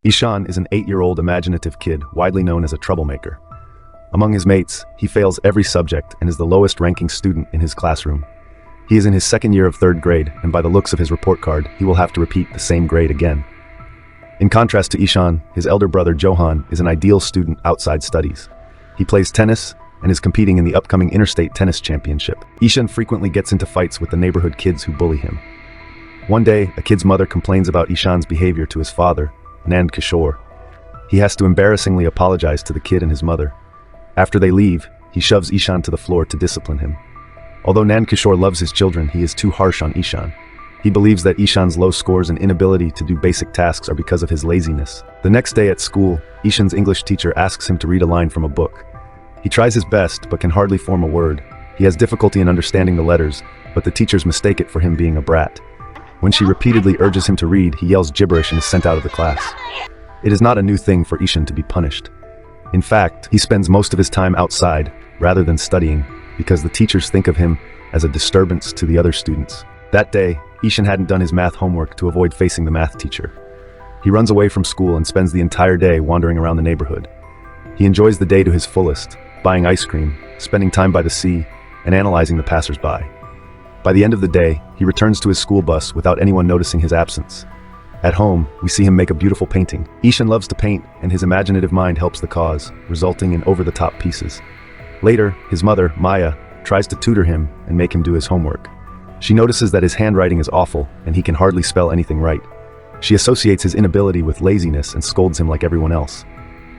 Ishaan is an 8-year-old imaginative kid widely known as a troublemaker. Among his mates, he fails every subject and is the lowest-ranking student in his classroom. He is in his second year of 3rd grade, and by the looks of his report card, he will have to repeat the same grade again. In contrast to Ishaan, his elder brother Johan is an ideal student outside studies. He plays tennis and is competing in the upcoming Interstate Tennis Championship. Ishaan frequently gets into fights with the neighborhood kids who bully him. One day, a kid's mother complains about Ishaan's behavior to his father, Nand Kishore. He has to embarrassingly apologize to the kid and his mother. After they leave, he shoves Ishaan to the floor to discipline him. Although Nand Kishore loves his children, he is too harsh on Ishaan. He believes that Ishaan's low scores and inability to do basic tasks are because of his laziness. The next day at school, Ishaan's English teacher asks him to read a line from a book. He tries his best, but can hardly form a word. He has difficulty in understanding the letters, but the teachers mistake it for him being a brat. When she repeatedly urges him to read, he yells gibberish and is sent out of the class. It is not a new thing for Ishaan to be punished. In fact, he spends most of his time outside, rather than studying, because the teachers think of him as a disturbance to the other students. That day, Ishaan hadn't done his math homework to avoid facing the math teacher. He runs away from school and spends the entire day wandering around the neighborhood. He enjoys the day to his fullest, buying ice cream, spending time by the sea, and analyzing the passers-by. By the end of the day, he returns to his school bus without anyone noticing his absence. At home, we see him make a beautiful painting. Ishaan loves to paint, and his imaginative mind helps the cause, resulting in over-the-top pieces. Later, his mother, Maya, tries to tutor him and make him do his homework. She notices that his handwriting is awful, and he can hardly spell anything right. She associates his inability with laziness and scolds him like everyone else.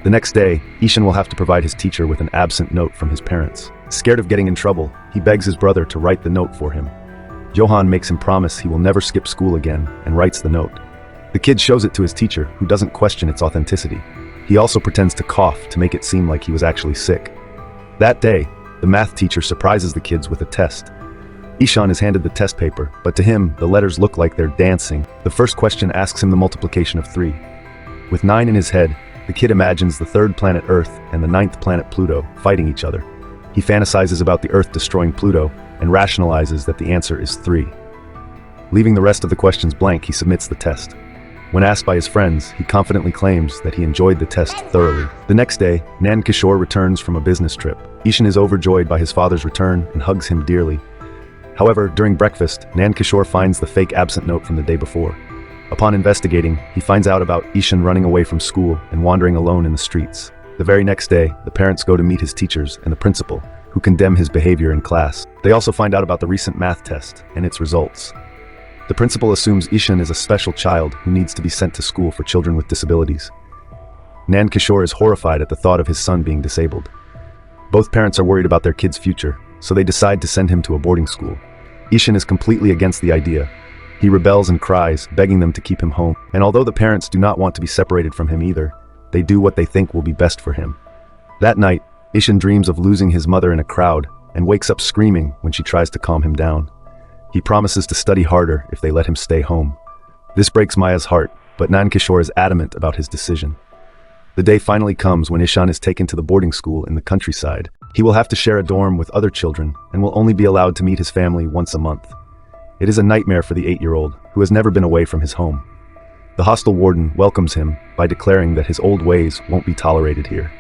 The next day, Ishaan will have to provide his teacher with an absent note from his parents. Scared of getting in trouble, he begs his brother to write the note for him. Johan makes him promise he will never skip school again and writes the note. The kid shows it to his teacher, who doesn't question its authenticity. He also pretends to cough to make it seem like he was actually sick. That day, the math teacher surprises the kids with a test. Ishaan is handed the test paper, but to him, the letters look like they're dancing. The first question asks him the multiplication of 3. With 9 in his head, the kid imagines the 3rd planet Earth and the 9th planet Pluto fighting each other. He fantasizes about the Earth destroying Pluto and rationalizes that the answer is 3. Leaving the rest of the questions blank, he submits the test. When asked by his friends, he confidently claims that he enjoyed the test thoroughly. The next day, Nand Kishore returns from a business trip. Ishaan is overjoyed by his father's return and hugs him dearly. However, during breakfast, Nand Kishore finds the fake absent note from the day before. Upon investigating, he finds out about Ishaan running away from school and wandering alone in the streets. The very next day, the parents go to meet his teachers and the principal, who condemn his behavior in class. They also find out about the recent math test and its results. The principal assumes Ishaan is a special child who needs to be sent to school for children with disabilities. Nand Kishore is horrified at the thought of his son being disabled. Both parents are worried about their kid's future, so they decide to send him to a boarding school. Ishaan is completely against the idea. He rebels and cries, begging them to keep him home. And although the parents do not want to be separated from him either, they do what they think will be best for him. That night, Ishaan dreams of losing his mother in a crowd and wakes up screaming when she tries to calm him down. He promises to study harder if they let him stay home. This breaks Maya's heart, but Nand Kishore is adamant about his decision. The day finally comes when Ishaan is taken to the boarding school in the countryside. He will have to share a dorm with other children and will only be allowed to meet his family once a month. It is a nightmare for the 8-year-old, who has never been away from his home. The hostel warden welcomes him by declaring that his old ways won't be tolerated here.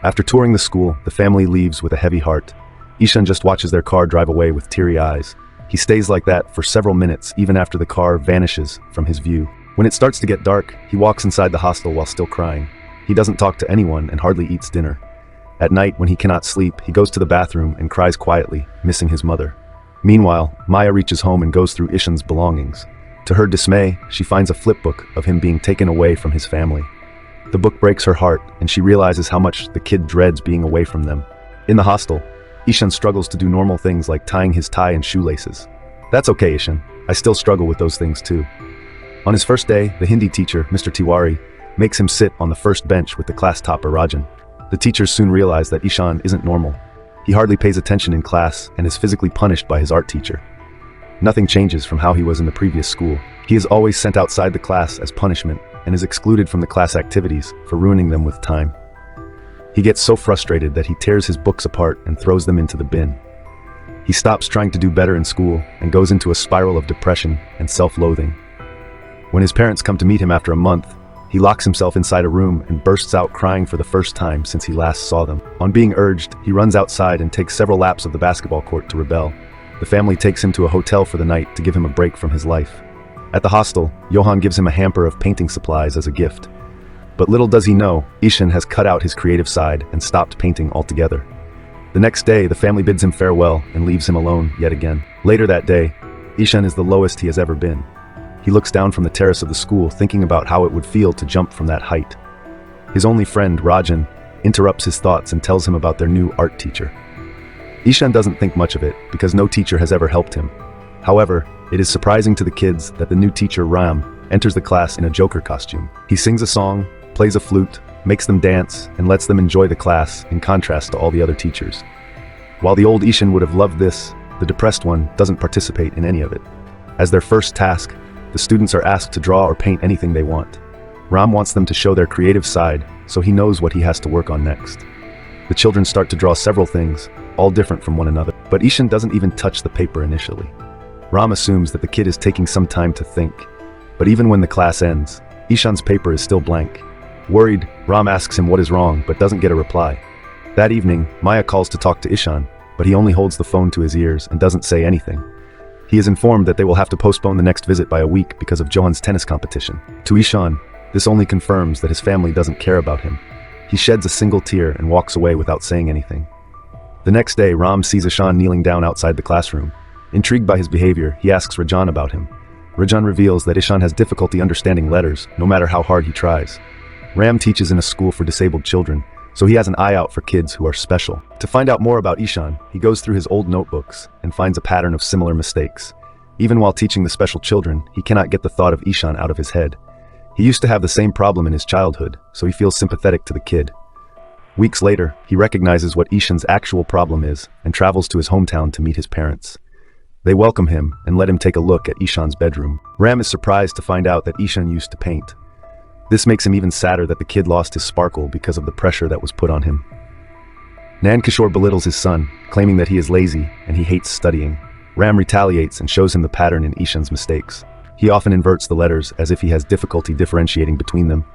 After touring the school, the family leaves with a heavy heart. Ishaan just watches their car drive away with teary eyes. He stays like that for several minutes, even after the car vanishes from his view. When it starts to get dark, he walks inside the hostel while still crying. He doesn't talk to anyone and hardly eats dinner. At night, when he cannot sleep, he goes to the bathroom and cries quietly, missing his mother. Meanwhile, Maya reaches home and goes through Ishaan's belongings. To her dismay, she finds a flipbook of him being taken away from his family. The book breaks her heart, and she realizes how much the kid dreads being away from them. In the hostel, Ishaan struggles to do normal things like tying his tie and shoelaces. That's okay, Ishaan. I still struggle with those things too. On his first day, the Hindi teacher, Mr. Tiwari, makes him sit on the first bench with the class topper Rajan. The teachers soon realize that Ishaan isn't normal. He hardly pays attention in class and is physically punished by his art teacher. Nothing changes from how he was in the previous school. He is always sent outside the class as punishment and is excluded from the class activities for ruining them with time. He gets so frustrated that he tears his books apart and throws them into the bin. He stops trying to do better in school and goes into a spiral of depression and self-loathing. When his parents come to meet him after a month, He locks himself inside a room and bursts out crying for the first time since he last saw them. On being urged, he runs outside and takes several laps of the basketball court to rebel. The family takes him to a hotel for the night to give him a break from his life. At the hostel, Johan gives him a hamper of painting supplies as a gift. But little does he know, Ishaan has cut out his creative side and stopped painting altogether. The next day, the family bids him farewell and leaves him alone yet again. Later that day, Ishaan is the lowest he has ever been. He looks down from the terrace of the school, thinking about how it would feel to jump from that height. His only friend, Rajan, interrupts his thoughts and tells him about their new art teacher. Ishaan doesn't think much of it, because no teacher has ever helped him. However, it is surprising to the kids that the new teacher, Ram, enters the class in a Joker costume. He sings a song, plays a flute, makes them dance, and lets them enjoy the class, in contrast to all the other teachers. While the old Ishaan would have loved this, the depressed one doesn't participate in any of it. As their first task, the students are asked to draw or paint anything they want. Ram wants them to show their creative side, so he knows what he has to work on next. The children start to draw several things, all different from one another, but Ishaan doesn't even touch the paper initially. Ram assumes that the kid is taking some time to think, but even when the class ends, Ishaan's paper is still blank. Worried, Ram asks him what is wrong, but doesn't get a reply. That evening, Maya calls to talk to Ishaan, but he only holds the phone to his ears and doesn't say anything. He is informed that they will have to postpone the next visit by a week because of Johan's tennis competition. To Ishaan, this only confirms that his family doesn't care about him. He sheds a single tear and walks away without saying anything. The next day, Ram sees Ishaan kneeling down outside the classroom. Intrigued by his behavior, he asks Rajan about him. Rajan reveals that Ishaan has difficulty understanding letters, no matter how hard he tries. Ram teaches in a school for disabled children, so he has an eye out for kids who are special. To find out more about Ishaan, he goes through his old notebooks and finds a pattern of similar mistakes. Even while teaching the special children, he cannot get the thought of Ishaan out of his head. He used to have the same problem in his childhood, so he feels sympathetic to the kid. Weeks later, he recognizes what Ishaan's actual problem is and travels to his hometown to meet his parents. They welcome him and let him take a look at Ishaan's bedroom. Ram is surprised to find out that Ishaan used to paint. This makes him even sadder that the kid lost his sparkle because of the pressure that was put on him. Nankishore belittles his son, claiming that he is lazy and he hates studying. Ram retaliates and shows him the pattern in Ishaan's mistakes. He often inverts the letters as if he has difficulty differentiating between them.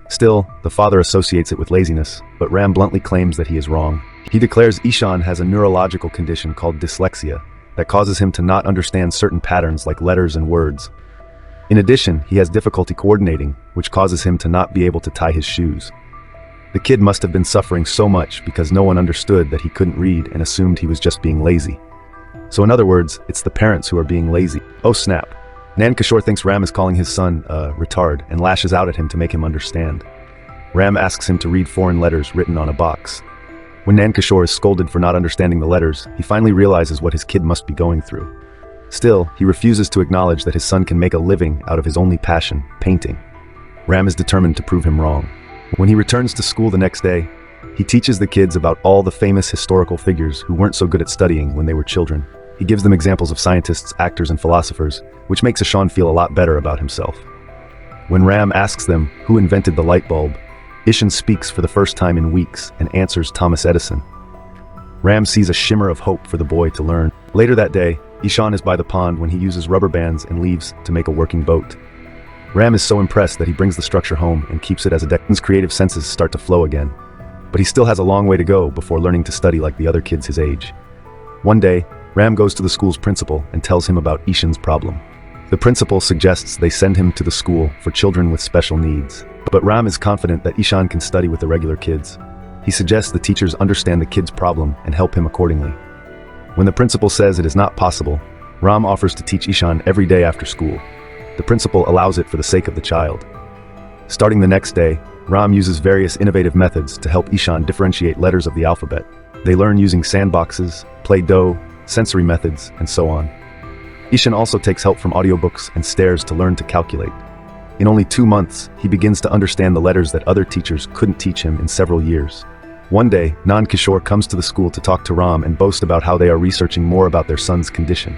Still, the father associates it with laziness, but Ram bluntly claims that he is wrong. He declares Ishaan has a neurological condition called dyslexia that causes him to not understand certain patterns like letters and words. In addition, he has difficulty coordinating, which causes him to not be able to tie his shoes. The kid must have been suffering so much because no one understood that he couldn't read and assumed he was just being lazy. So in other words, it's the parents who are being lazy. Oh snap. Nankishore thinks Ram is calling his son a retard and lashes out at him to make him understand. Ram asks him to read foreign letters written on a box. When Nankishore is scolded for not understanding the letters, he finally realizes what his kid must be going through. Still, he refuses to acknowledge that his son can make a living out of his only passion, painting. Ram is determined to prove him wrong. When he returns to school the next day, he teaches the kids about all the famous historical figures who weren't so good at studying when they were children. He gives them examples of scientists, actors, and philosophers, which makes Ishaan feel a lot better about himself. When Ram asks them who invented the light bulb, Ishaan speaks for the first time in weeks and answers Thomas Edison. Ram sees a shimmer of hope for the boy to learn. Later that day, Ishaan is by the pond when he uses rubber bands and leaves to make a working boat. Ram is so impressed that he brings the structure home and keeps it as a deck. His creative senses start to flow again, but he still has a long way to go before learning to study like the other kids his age. One day, Ram goes to the school's principal and tells him about Ishaan's problem. The principal suggests they send him to the school for children with special needs, but Ram is confident that Ishaan can study with the regular kids. He suggests the teachers understand the kid's problem and help him accordingly. When the principal says it is not possible, Ram offers to teach Ishaan every day after school. The principal allows it for the sake of the child. Starting the next day, Ram uses various innovative methods to help Ishaan differentiate letters of the alphabet. They learn using sandboxes, Play-Doh, sensory methods, and so on. Ishaan also takes help from audiobooks and stares to learn to calculate. In only 2 months, he begins to understand the letters that other teachers couldn't teach him in several years. One day, Nankishore comes to the school to talk to Ram and boast about how they are researching more about their son's condition.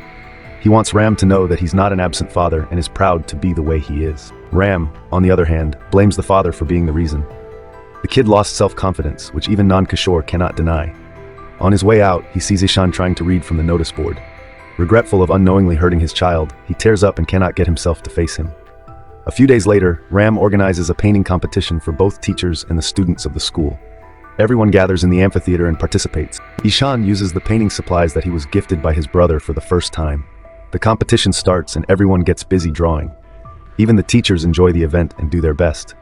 He wants Ram to know that he's not an absent father and is proud to be the way he is. Ram, on the other hand, blames the father for being the reason. The kid lost self-confidence, which even Nankishore cannot deny. On his way out, he sees Ishaan trying to read from the notice board. Regretful of unknowingly hurting his child, he tears up and cannot get himself to face him. A few days later, Ram organizes a painting competition for both teachers and the students of the school. Everyone gathers in the amphitheater and participates. Ishaan uses the painting supplies that he was gifted by his brother for the first time. The competition starts and everyone gets busy drawing. Even the teachers enjoy the event and do their best.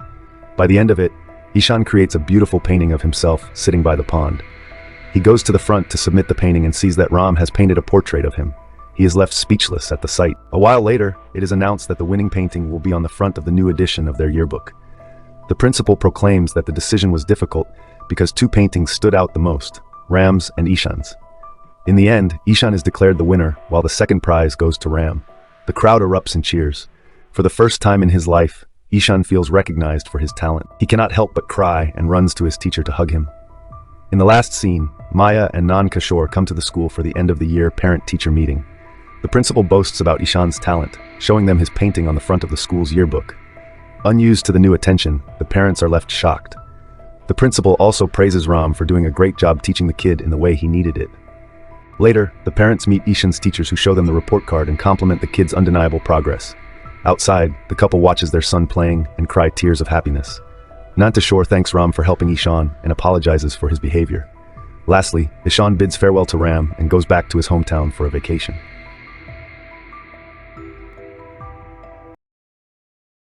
By the end of it, Ishaan creates a beautiful painting of himself sitting by the pond. He goes to the front to submit the painting and sees that Ram has painted a portrait of him. He is left speechless at the sight. A while later, it is announced that the winning painting will be on the front of the new edition of their yearbook. The principal proclaims that the decision was difficult because two paintings stood out the most, Ram's and Ishaan's. In the end, Ishaan is declared the winner, while the second prize goes to Ram. The crowd erupts in cheers. For the first time in his life, Ishaan feels recognized for his talent. He cannot help but cry and runs to his teacher to hug him. In the last scene, Maya and Nan Kishore come to the school for the end-of-the-year parent-teacher meeting. The principal boasts about Ishaan's talent, showing them his painting on the front of the school's yearbook. Unused to the new attention, the parents are left shocked. The principal also praises Ram for doing a great job teaching the kid in the way he needed it. Later, the parents meet Ishaan's teachers who show them the report card and compliment the kid's undeniable progress. Outside, the couple watches their son playing and cry tears of happiness. Nantashore thanks Ram for helping Ishaan and apologizes for his behavior. Lastly, Ishaan bids farewell to Ram and goes back to his hometown for a vacation.